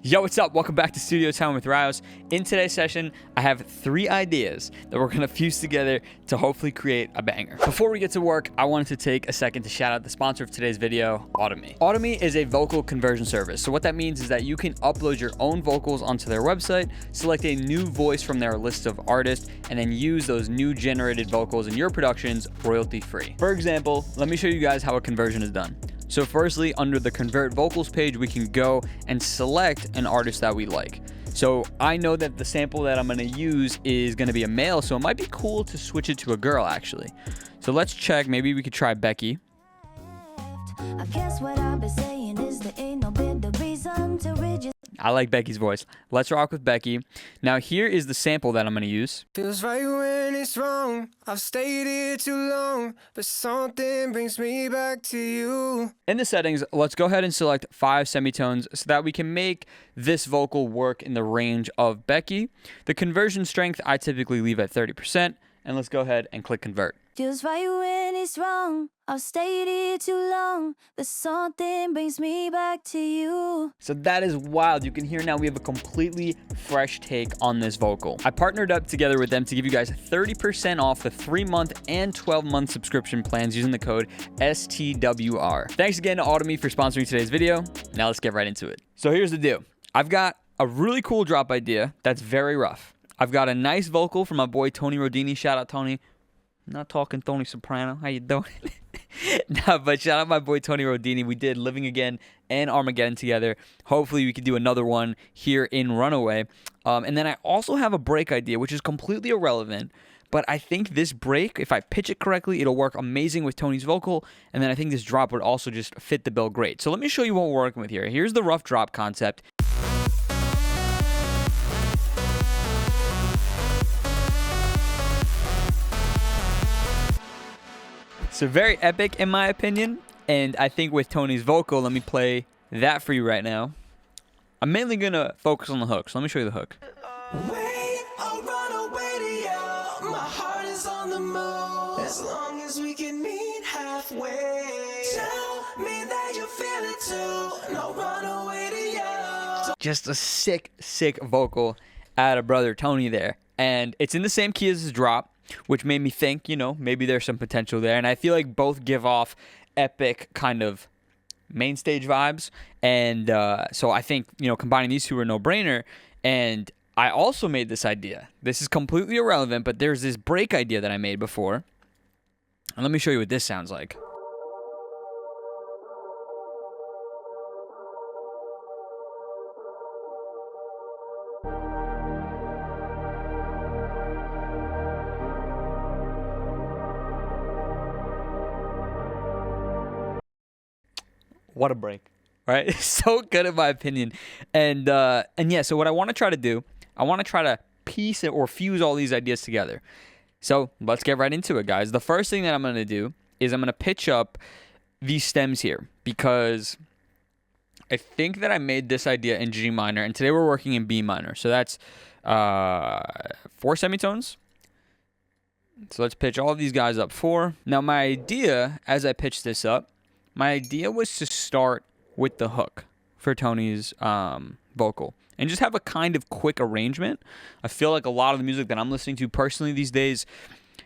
Yo, what's up? Welcome back to Studio Time with Ryos. In today's session, I have 3 ideas that we're gonna fuse together to hopefully create a banger. Before we get to work, I wanted to take a second to shout out the sponsor of today's video, Automate. Automate is a vocal conversion service. So what that means is that you can upload your own vocals onto their website, select a new voice from their list of artists, and then use those new generated vocals in your productions royalty-free. For example, let me show you guys how a conversion is done. So firstly, under the convert vocals page, we can go and select an artist that we like. So I know that the sample that I'm going to use is going to be a male, so it might be cool to switch it to a girl actually. So let's check. Maybe we could try Becky. I guess what I've been saying is there ain't no better reason to register. I like Becky's voice. Let's rock with Becky. Now here is the sample that I'm going to use. Feels right when it's wrong. I've stayed here too long, but something brings me back to you. In the settings, let's go ahead and select 5 semitones so that we can make this vocal work in the range of Becky. The conversion strength I typically leave at 30%, and let's go ahead and click convert. Feels right when it's wrong. I've stayed here too long, but something brings me back to you. So that is wild. You can hear now we have a completely fresh take on this vocal. I partnered up together with them to give you guys 30% off the 3-month and 12-month subscription plans using the code STWR. Thanks again to Automate for sponsoring today's video. Now let's get right into it. So here's the deal. I've got a really cool drop idea that's very rough. I've got a nice vocal from my boy Tony Rodini. Shout out Tony. I'm not talking Tony Soprano. How you doing? No, but shout out my boy Tony Rodini. We did Living Again and Armageddon together. Hopefully we could do another one here in Runaway. And then I also have a break idea, which is completely irrelevant. But I think this break, if I pitch it correctly, it'll work amazing with Tony's vocal. And then I think this drop would also just fit the bill great. So let me show you what we're working with here. Here's the rough drop concept. So very epic in my opinion, and I think with Tony's vocal, let me play that for you right now. I'm mainly gonna focus on the hook, so let me show you the hook. Wait, I'll run away to you. My heart is on the move. As long as we can meet halfway. Tell me that you feel it too. No, run away to you. Just a sick vocal out of brother Tony there, and it's in the same key as his drop, which made me think, you know, maybe there's some potential there. And I feel like both give off epic kind of Mainstage vibes. And so I think, you know, combining these two are no-brainer. And I also made this idea. This is completely irrelevant, but there's this break idea that I made before. And let me show you what this sounds like. What a break, right? It's so good in my opinion. And yeah, so what I want to try to do, I want to try to piece it or fuse all these ideas together. So let's get right into it, guys. The first thing that I'm going to do is I'm going to pitch up these stems here because I think that I made this idea in G minor, and today we're working in B minor. So that's 4 semitones. So let's pitch all of these guys up 4. Now my idea, as I pitch this up, my idea was to start with the hook for Tony's vocal and just have a kind of quick arrangement. I feel like a lot of the music that I'm listening to personally these days,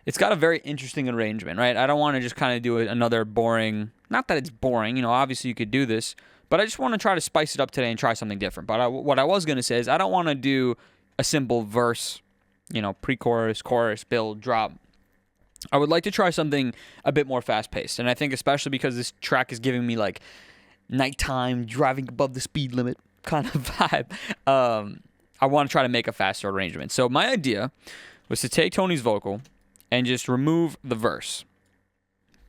it's got a very interesting arrangement, right? I don't want to just kind of do another boring, not that it's boring, you know, obviously you could do this, but I just want to try to spice it up today and try something different. But what I was going to say is I don't want to do a simple verse, you know, pre-chorus, chorus, build, drop. I would like to try something a bit more fast-paced, and I think especially because this track is giving me like nighttime driving above the speed limit kind of vibe. I want to try to make a faster arrangement. So my idea was to take Tony's vocal and just remove the verse,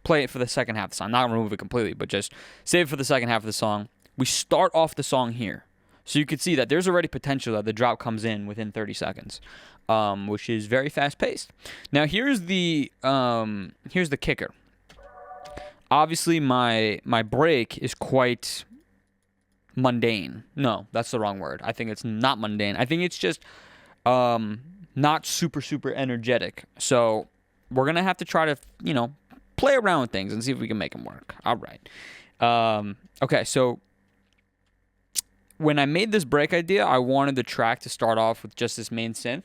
play it for the second half of the song. Not remove it completely, but just save it for the second half of the song. We start off the song here, so you can see that there's already potential that the drop comes in within 30 seconds. Which is very fast-paced. Now here's the kicker. Obviously, my break is quite mundane. No, that's the wrong word. I think it's not mundane. I think it's just not super energetic. So we're gonna have to try to, you know, play around with things and see if we can make them work. All right. Okay, so when I made this break idea, I wanted the track to start off with just this main synth.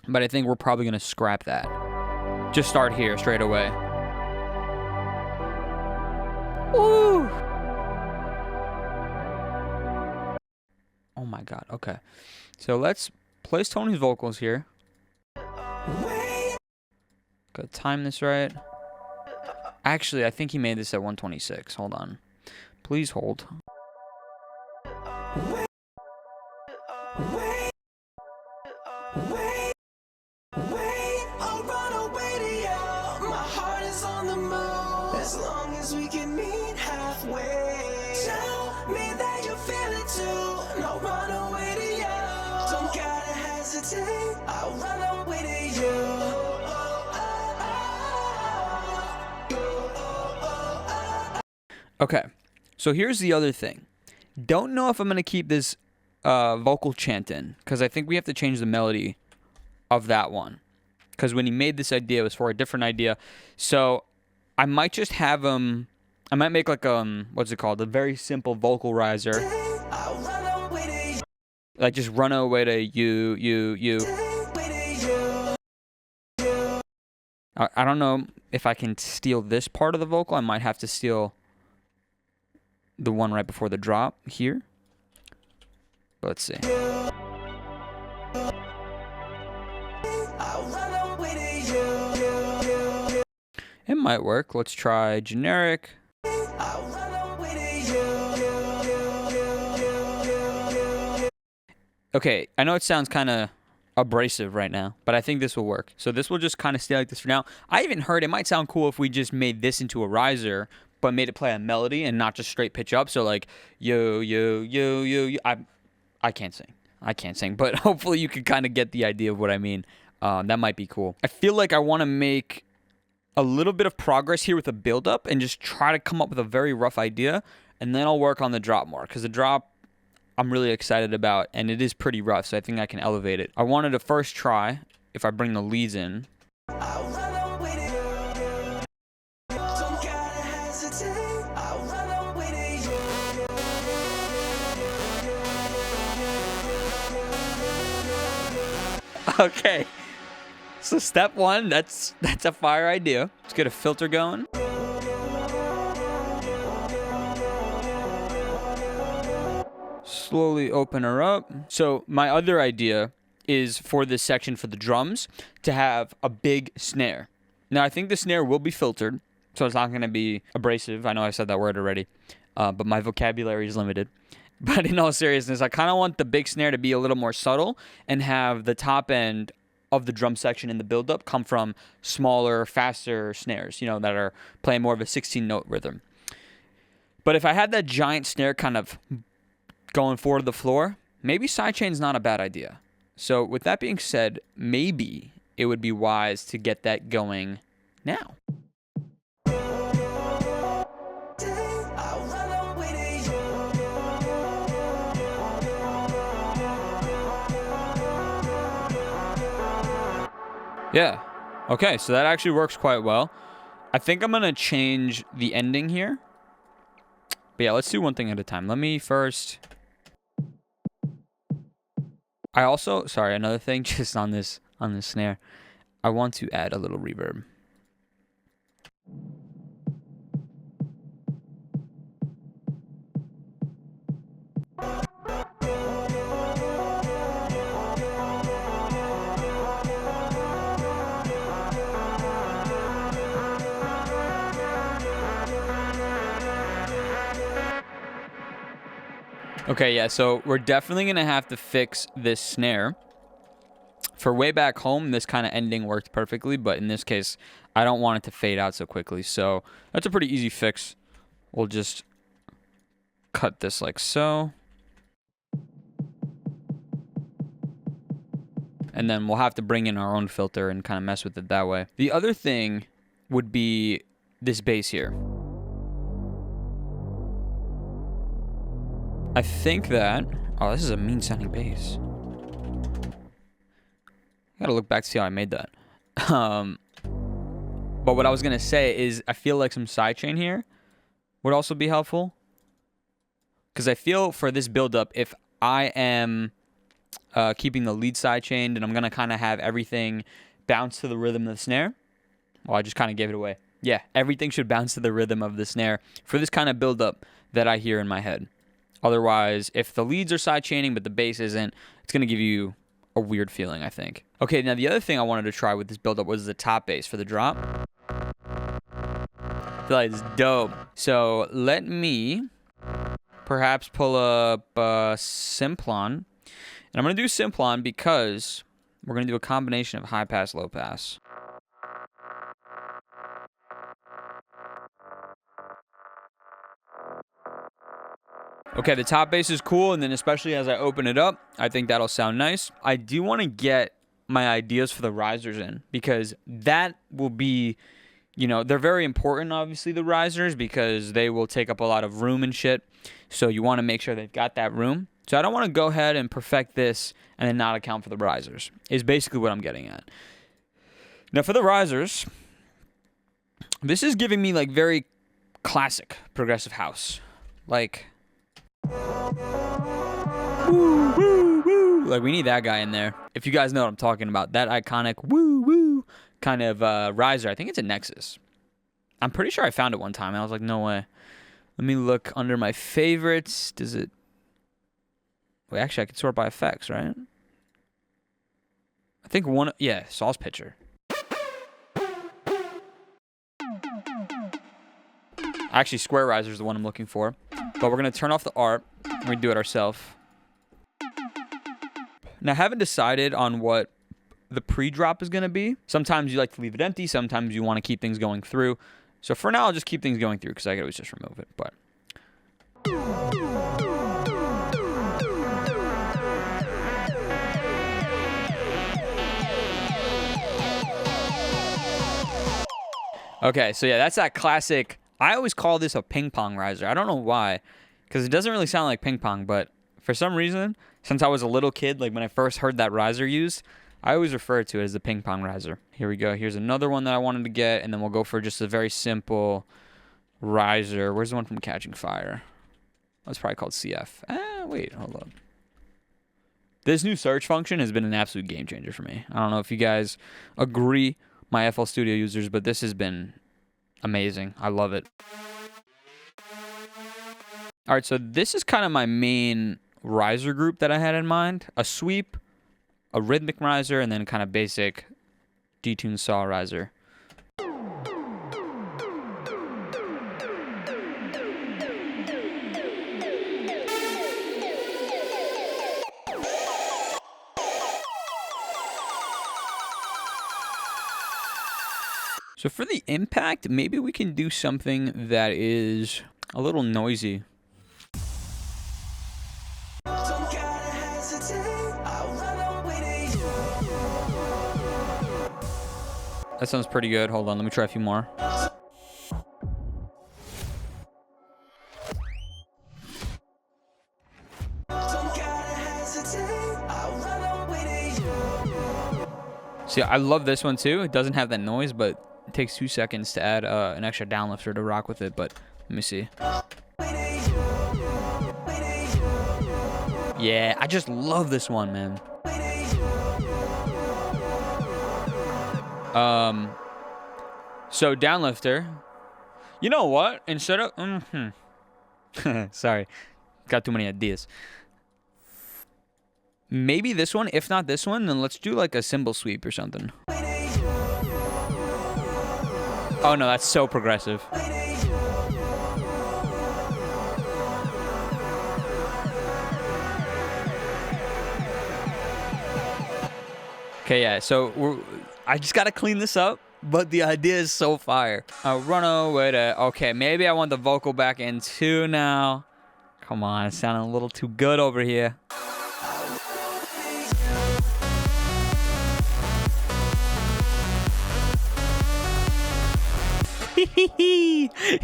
But I think we're probably going to scrap that. Just start here straight away. Woo! Oh my god, okay. So let's place Tony's vocals here. Gotta time this right. Actually, I think he made this at 126. Hold on. Please hold. As long as we can meet halfway, tell me that you feel it too. No, run away to you. Don't gotta hesitate. I'll run away to you. Okay, so here's the other thing. Don't know if I'm gonna keep this vocal chant in, because I think we have to change the melody of that one. Because when he made this idea, it was for a different idea. So I might just have him. I might make like what's it called? A very simple vocal riser. Like just run away to you. I don't know if I can steal this part of the vocal. I might have to steal the one right before the drop here. But let's see. It might work. Let's try generic. Okay, I know it sounds kind of abrasive right now, but I think this will work. So this will just kind of stay like this for now. I even heard it might sound cool if we just made this into a riser, but made it play a melody and not just straight pitch up. So like yo. I can't sing, but hopefully you can kind of get the idea of what I mean. That might be cool. I feel like I want to make a little bit of progress here with a build-up and just try to come up with a very rough idea, and then I'll work on the drop more, because the drop I'm really excited about, and it is pretty rough, so I think I can elevate it. I wanted to first try, if I bring the leads in. Okay. So step one, that's a fire idea. Let's get a filter going. Slowly open her up. So my other idea is for this section for the drums to have a big snare. Now I think the snare will be filtered, so it's not going to be abrasive. I know I said that word already, but my vocabulary is limited. But in all seriousness, I kind of want the big snare to be a little more subtle and have the top end of the drum section in the build-up come from smaller, faster snares, you know, that are playing more of a 16-note rhythm. But if I had that giant snare kind of going forward to the floor, maybe sidechain's not a bad idea. So with that being said, maybe it would be wise to get that going now. Yeah. Okay, so that actually works quite well. I think I'm going to change the ending here. But yeah, let's do one thing at a time. Let me first... I also... Sorry, another thing just on this snare. I want to add a little reverb. Okay, yeah, so we're definitely going to have to fix this snare. For Way Back Home, this kind of ending worked perfectly, but in this case, I don't want it to fade out so quickly. So that's a pretty easy fix. We'll just cut this like so. And then we'll have to bring in our own filter and kind of mess with it that way. The other thing would be this bass here. I think that... Oh, this is a mean sounding bass. I gotta look back to see how I made that. But what I was gonna say is I feel like some sidechain here would also be helpful. Because I feel for this buildup, if I am keeping the lead side chained and I'm going to kind of have everything bounce to the rhythm of the snare. Well, I just kind of gave it away. Yeah, everything should bounce to the rhythm of the snare for this kind of buildup that I hear in my head. Otherwise, if the leads are side chaining but the bass isn't, it's going to give you a weird feeling, I think. Okay, now the other thing I wanted to try with this buildup was the top bass for the drop. I feel like it's dope. So let me perhaps pull up Simplon. And I'm going to do Simplon because we're going to do a combination of high pass, low pass. Okay, the top bass is cool, and then especially as I open it up, I think that'll sound nice. I do want to get my ideas for the risers in, because that will be, you know, they're very important, obviously, the risers, because they will take up a lot of room and shit. So you want to make sure they've got that room. So I don't want to go ahead and perfect this and then not account for the risers, is basically what I'm getting at. Now for the risers, this is giving me like very classic progressive house. Like, woo, woo, woo. Like, we need that guy in there. If you guys know what I'm talking about, that iconic woo, woo kind of riser. I think it's a Nexus. I'm pretty sure I found it one time. And I was like, no way. Let me look under my favorites. Does it... Wait, actually, I could sort by effects, right? I think one... Yeah, Saul's Pitcher. Actually, Square Riser is the one I'm looking for. But we're going to turn off the art. We're going to do it ourselves. Now, I haven't decided on what the pre-drop is going to be. Sometimes you like to leave it empty. Sometimes you want to keep things going through. So for now, I'll just keep things going through because I could always just remove it. But... Okay, so yeah, that's that classic... I always call this a ping pong riser. I don't know why, because it doesn't really sound like ping pong, but for some reason, since I was a little kid, like when I first heard that riser used, I always refer to it as the ping pong riser. Here we go. Here's another one that I wanted to get, and then we'll go for just a very simple riser. Where's the one from Catching Fire? That's probably called CF. Wait, hold up. This new search function has been an absolute game changer for me. I don't know if you guys agree, my FL Studio users, but this has been amazing. I love it. All right, so this is kind of my main riser group that I had in mind. A sweep, a rhythmic riser, and then kind of basic detuned saw riser. So for the impact, maybe we can do something that is a little noisy. That sounds pretty good. Hold on, let me try a few more. See, I love this one too. It doesn't have that noise, but it takes 2 seconds to add an extra downlifter to rock with it, but let me see. Yeah, I just love this one, man. So downlifter. You know what? Instead of sorry, got too many ideas. Maybe this one. If not this one, then let's do like a cymbal sweep or something. Oh no, that's so progressive. Okay, yeah, so I just gotta clean this up, but the idea is so fire. Run away to... Okay, maybe I want the vocal back in too now. Come on, it's sounding a little too good over here.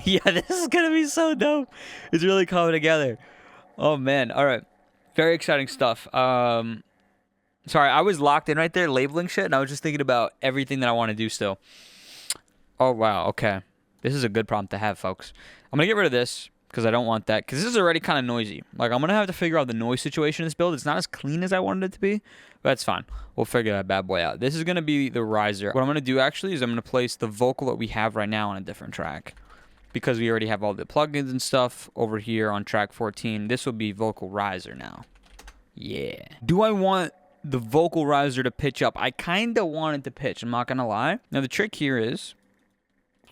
Yeah, this is gonna be so dope. It's really coming together. Oh man, all right, very exciting stuff. Sorry, I was locked in right there labeling shit, and I was just thinking about everything that I want to do still. Oh wow, okay, this is a good problem to have, folks. I'm gonna get rid of this. because I don't want that, because this is already kind of noisy. Like, I'm going to have to figure out the noise situation in this build. It's not as clean as I wanted it to be, but that's fine. We'll figure that bad boy out. This is going to be the riser. What I'm going to do, actually, is I'm going to place the vocal that we have right now on a different track, because we already have all the plugins and stuff over here on track 14. This will be vocal riser now. Yeah. Do I want the vocal riser to pitch up? I kind of want it to pitch, I'm not going to lie. Now, the trick here is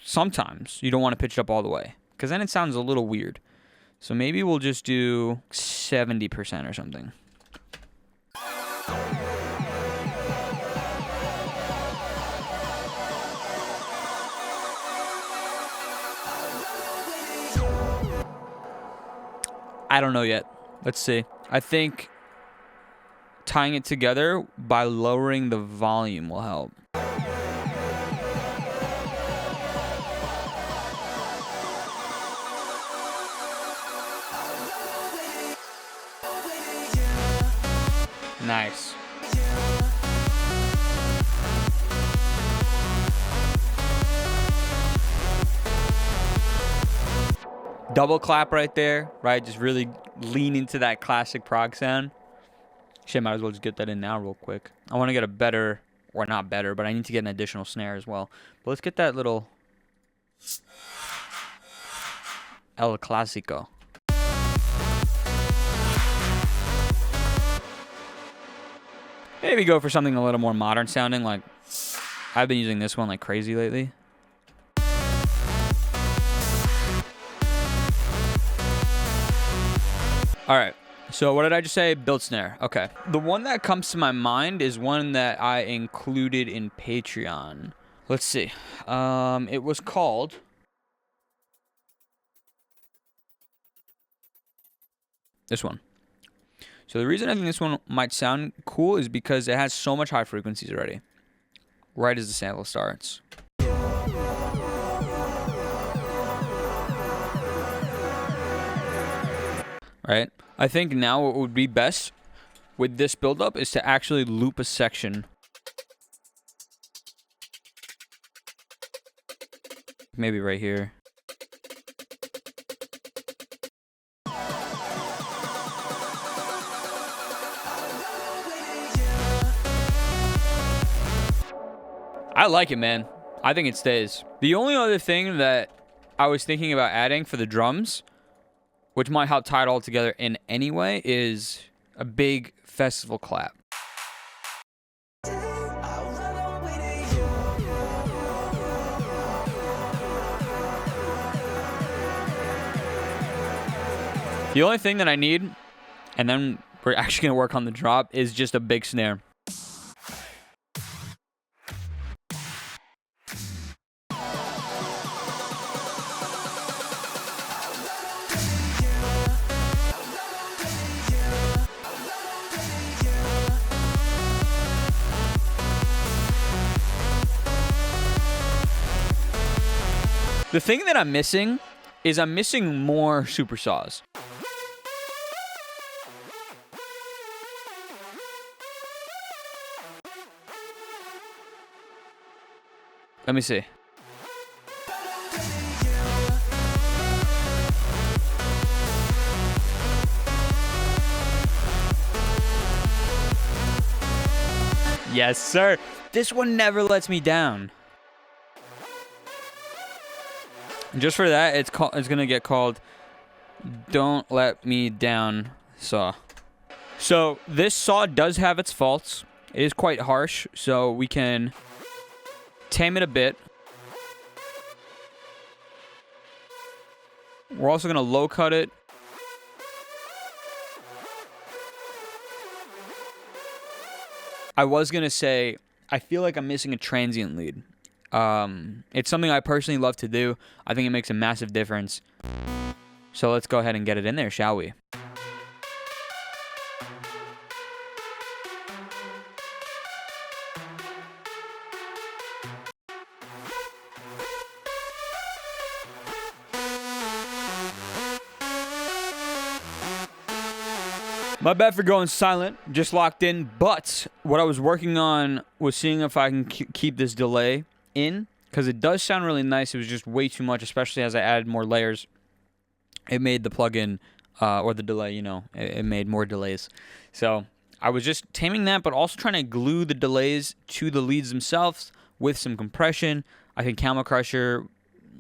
sometimes you don't want to pitch it up all the way, because then it sounds a little weird. So maybe we'll just do 70% or something. I don't know yet. Let's see. I think tying it together by lowering the volume will help. Nice. Double clap right there, right? Just really lean into that classic prog sound. Shit, might as well just get that in now real quick. I want to get a better, or not better, but I need to get an additional snare as well. But let's get that little El Clásico. Maybe go for something a little more modern sounding, like I've been using this one like crazy lately. All right, so what did I just say? Build snare. Okay. The one that comes to my mind is one that I included in Patreon. Let's see. It was called this one. So the reason I think this one might sound cool is because it has so much high frequencies already, right as the sample starts. Right? I think now what would be best with this build-up is to actually loop a section. Maybe right here. I like it, man. I think it stays. The only other thing that I was thinking about adding for the drums, which might help tie it all together in any way, is a big festival clap. The only thing that I need, and then we're actually gonna work on the drop, is just a big snare. The thing that I'm missing is I'm missing more super saws. Let me see. Yes, sir. This one never lets me down. And just for that, it's gonna get called "Don't Let Me Down" saw. So this saw does have its faults. It is quite harsh, so we can tame it a bit. We're also gonna low cut it. I was gonna say, I feel like I'm missing a transient lead. It's something I personally love to do. I think it makes a massive difference. So let's go ahead and get it in there, shall we? My bad for going silent, just locked in, but what I was working on was seeing if I can keep this delay in, because it does sound really nice. It was just way too much, especially as I added more layers. it made the plugin or the delay, you know, it made more delays. So I was just taming that, but also trying to glue the delays to the leads themselves with some compression. I think Camel Crusher,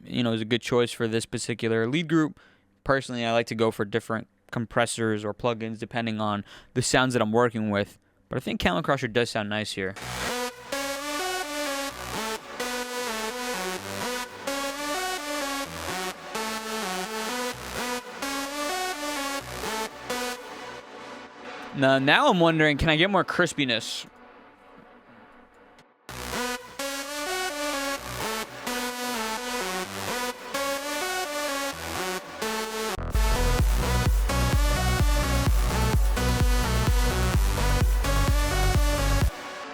you know, is a good choice for this particular lead group. Personally, I like to go for different compressors or plugins depending on the sounds that I'm working with. But I think Camel Crusher does sound nice here. Now I'm wondering, can I get more crispiness?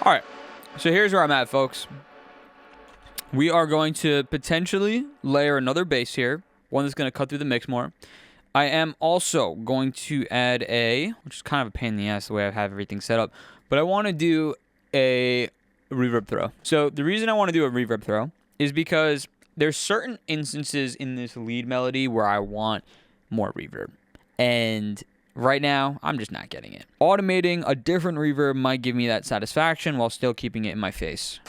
All right, so here's where I'm at, folks. We are going to potentially layer another bass here, one that's going to cut through the mix more. I am also going to add which is kind of a pain in the ass the way I have everything set up, but I want to do a reverb throw. So the reason I want to do a reverb throw is because there's certain instances in this lead melody where I want more reverb. And right now, I'm just not getting it. Automating a different reverb might give me that satisfaction while still keeping it in my face.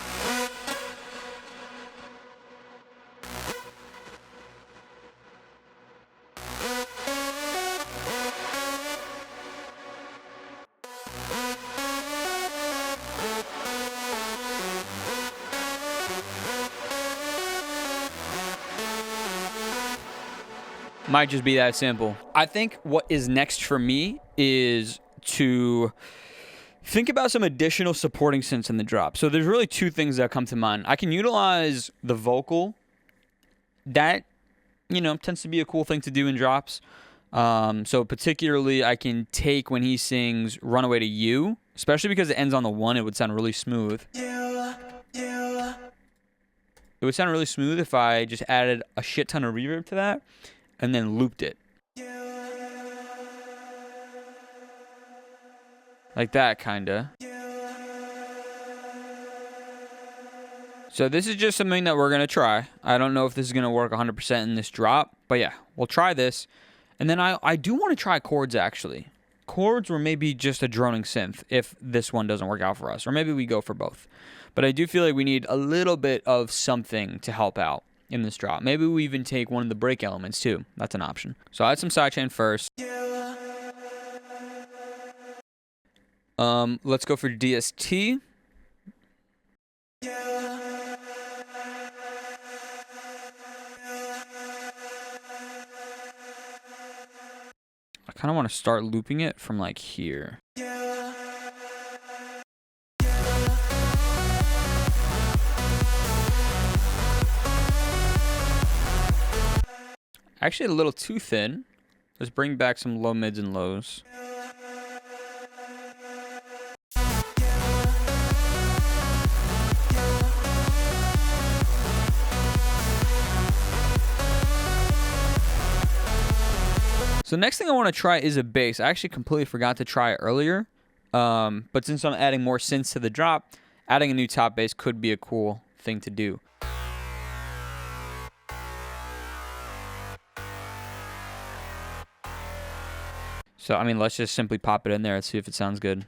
Might just be that simple. I think what is next for me is to think about some additional supporting synths in the drop. So there's really two things that come to mind. I can utilize the vocal. That, you know, tends to be a cool thing to do in drops. So particularly I can take when he sings Runaway to You, especially because it ends on the 1, it would sound really smooth. It would sound really smooth if I just added a shit ton of reverb to that and then looped it. Like that, kinda. So this is just something that we're going to try. I don't know if this is going to work 100% in this drop, but yeah, we'll try this. And then I do want to try chords, actually. Chords or maybe just a droning synth if this one doesn't work out for us. Or maybe we go for both. But I do feel like we need a little bit of something to help out in this drop. Maybe we even take one of the break elements too. That's an option. So I had some sidechain first. Let's go for DST. I kind of want to start looping it from like here. Actually, a little too thin. Let's bring back some low mids and lows. So next thing I want to try is a bass. I actually completely forgot to try it earlier. But since I'm adding more synths to the drop, adding a new top bass could be a cool thing to do. So, I mean, let's just simply pop it in there and see if it sounds good.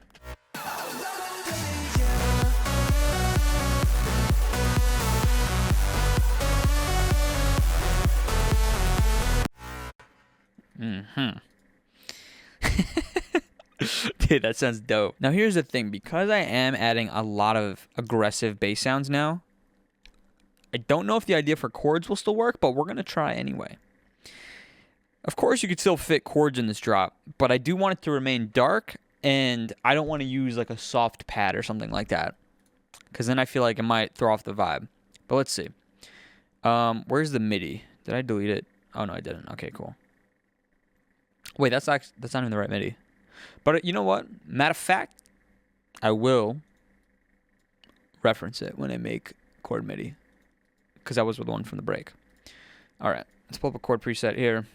Dude, that sounds dope. Now, here's the thing. Because I am adding a lot of aggressive bass sounds now, I don't know if the idea for chords will still work, but we're going to try anyway. Of course, you could still fit chords in this drop, but I do want it to remain dark, and I don't want to use like a soft pad or something like that, because then I feel like it might throw off the vibe. But let's see. Where's the MIDI? Did I delete it? Oh, no, I didn't. Okay, cool. Wait, that's not even the right MIDI. But you know what? Matter of fact, I will reference it when I make chord MIDI, because that was the one from the break. All right, let's pull up a chord preset here.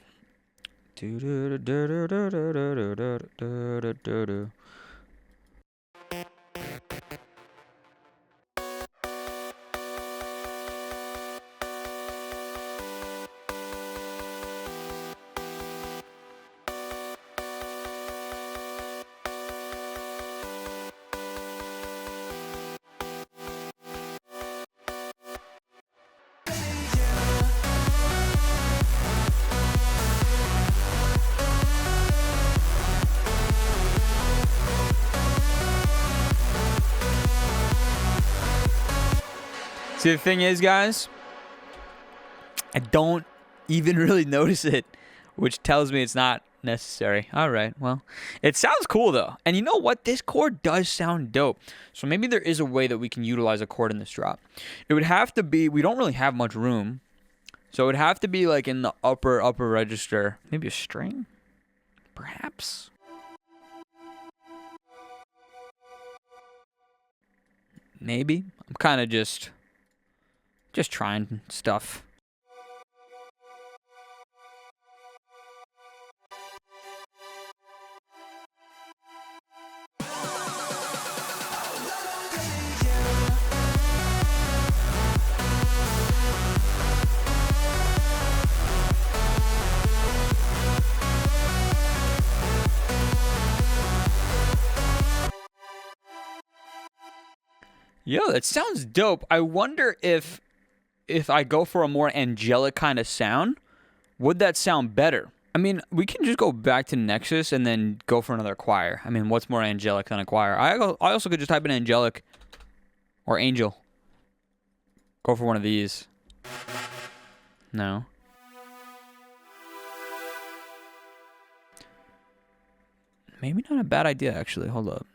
See, the thing is, guys, I don't even really notice it, which tells me it's not necessary. All right, well, it sounds cool though. And you know what? This chord does sound dope. So maybe there is a way that we can utilize a chord in this drop. It would have to be, we don't really have much room. So it would have to be like in the upper register. Maybe a string? Perhaps? Maybe. I'm kind of just trying stuff. Yo, that sounds dope. I wonder if I go for a more angelic kind of sound, would that sound better? I mean, we can just go back to Nexus and then go for another choir. I mean, what's more angelic than a choir? I also could just type in angelic or angel. Go for one of these. No. Maybe not a bad idea, actually. Hold up.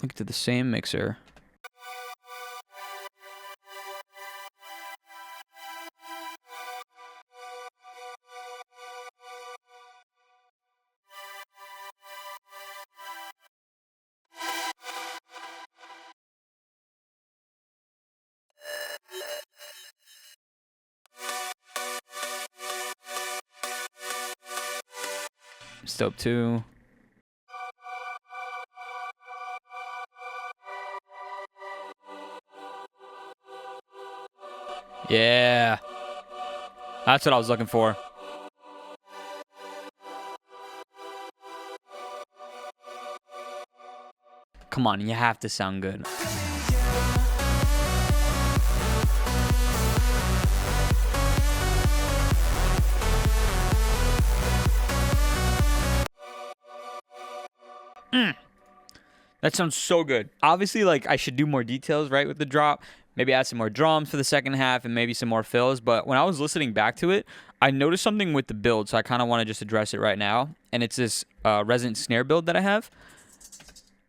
Look to the same mixer. It's dope too. Yeah. That's what I was looking for. Come on, you have to sound good. That sounds so good. Obviously, like, I should do more details, right, with the drop. Maybe add some more drums for the second half and maybe some more fills. But when I was listening back to it, I noticed something with the build, so I kind of want to just address it right now. And it's this resonant snare build that I have.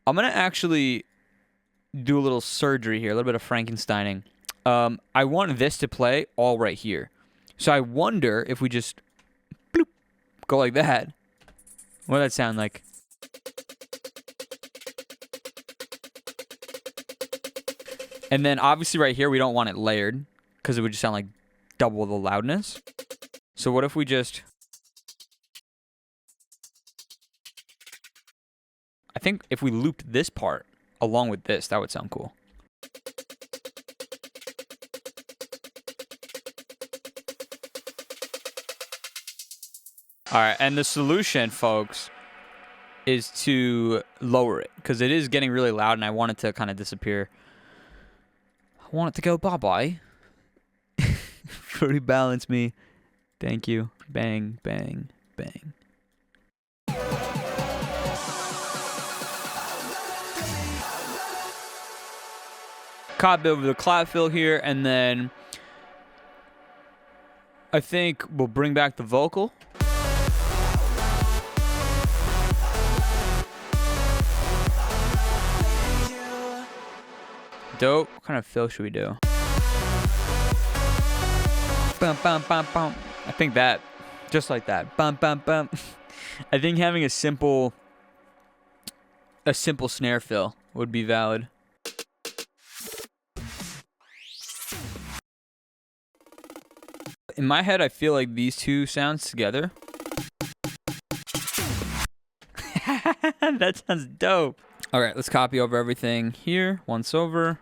I'm going to actually do a little surgery here, a little bit of Frankensteining. I want this to play all right here. So I wonder if we just bloop, go like that. What would that sound like? And then obviously right here, we don't want it layered because it would just sound like double the loudness. So what if we just... I think if we looped this part along with this, that would sound cool. All right, and the solution, folks, is to lower it because it is getting really loud and I want it to kind of disappear. I want it to go bye-bye. Fruity balance me. Thank you. Bang, bang, bang. Copy over the clap fill here, and then I think we'll bring back the vocal. Dope. What kind of fill should we do? Bum, bum, bum, bum. I think that. Just like that. Bum, bum, bum. I think having a simple snare fill would be valid. In my head, I feel like these two sounds together. That sounds dope. All right, let's copy over everything here. Once over.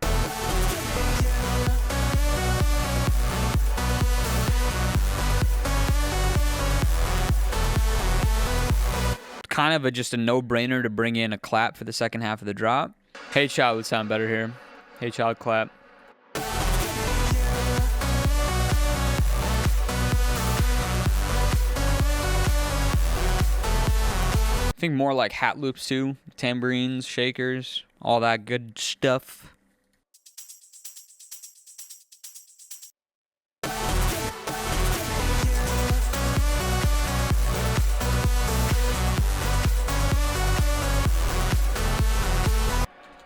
Kind of just a no-brainer to bring in a clap for the second half of the drop. Hey Child would sound better here. Hey Child clap. I think more like hat loops too. Tambourines, shakers, all that good stuff.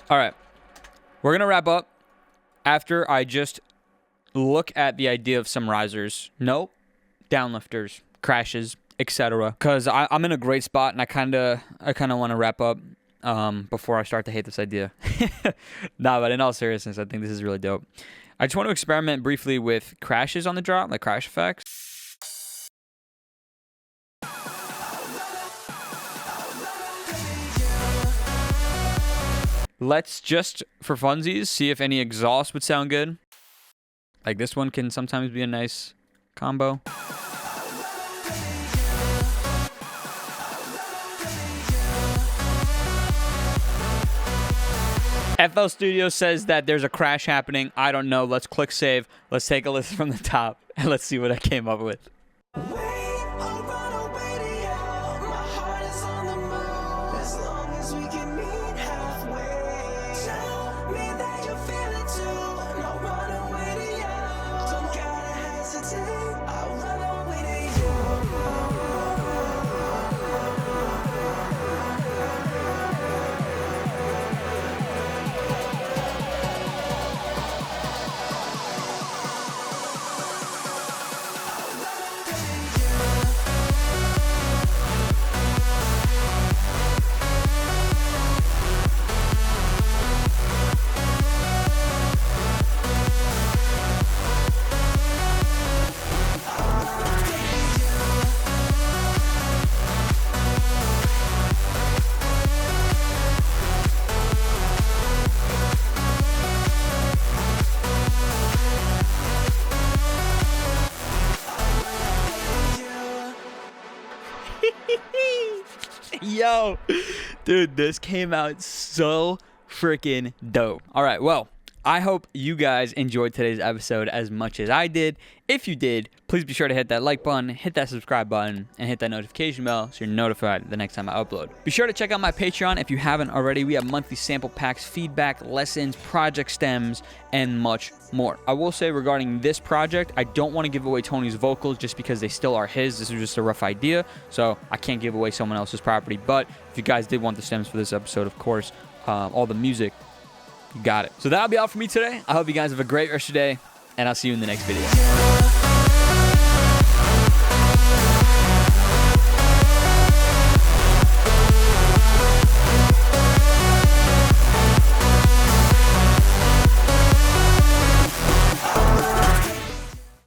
All right. We're going to wrap up after I just look at the idea of some risers. No downlifters, crashes, etc. Because I'm in a great spot, and I kind of want to wrap up before I start to hate this idea. Nah, but in all seriousness, I think this is really dope. I just want to experiment briefly with crashes on the drop, like crash effects. Let's just, for funsies, see if any exhaust would sound good. Like this one can sometimes be a nice combo. FL Studio says that there's a crash happening. I don't know. Let's click save. Let's take a listen from the top, and let's see what I came up with. Yo, dude, this came out so freaking dope. All right, well, I hope you guys enjoyed today's episode as much as I did. If you did, please be sure to hit that like button, hit that subscribe button, and hit that notification bell so you're notified the next time I upload. Be sure to check out my Patreon if you haven't already. We have monthly sample packs, feedback, lessons, project stems, and much more. I will say regarding this project, I don't want to give away Tony's vocals just because they still are his. This was just a rough idea, so I can't give away someone else's property. But if you guys did want the stems for this episode, of course, all the music, you got it. So that'll be all for me today. I hope you guys have a great rest of your day, and I'll see you in the next video.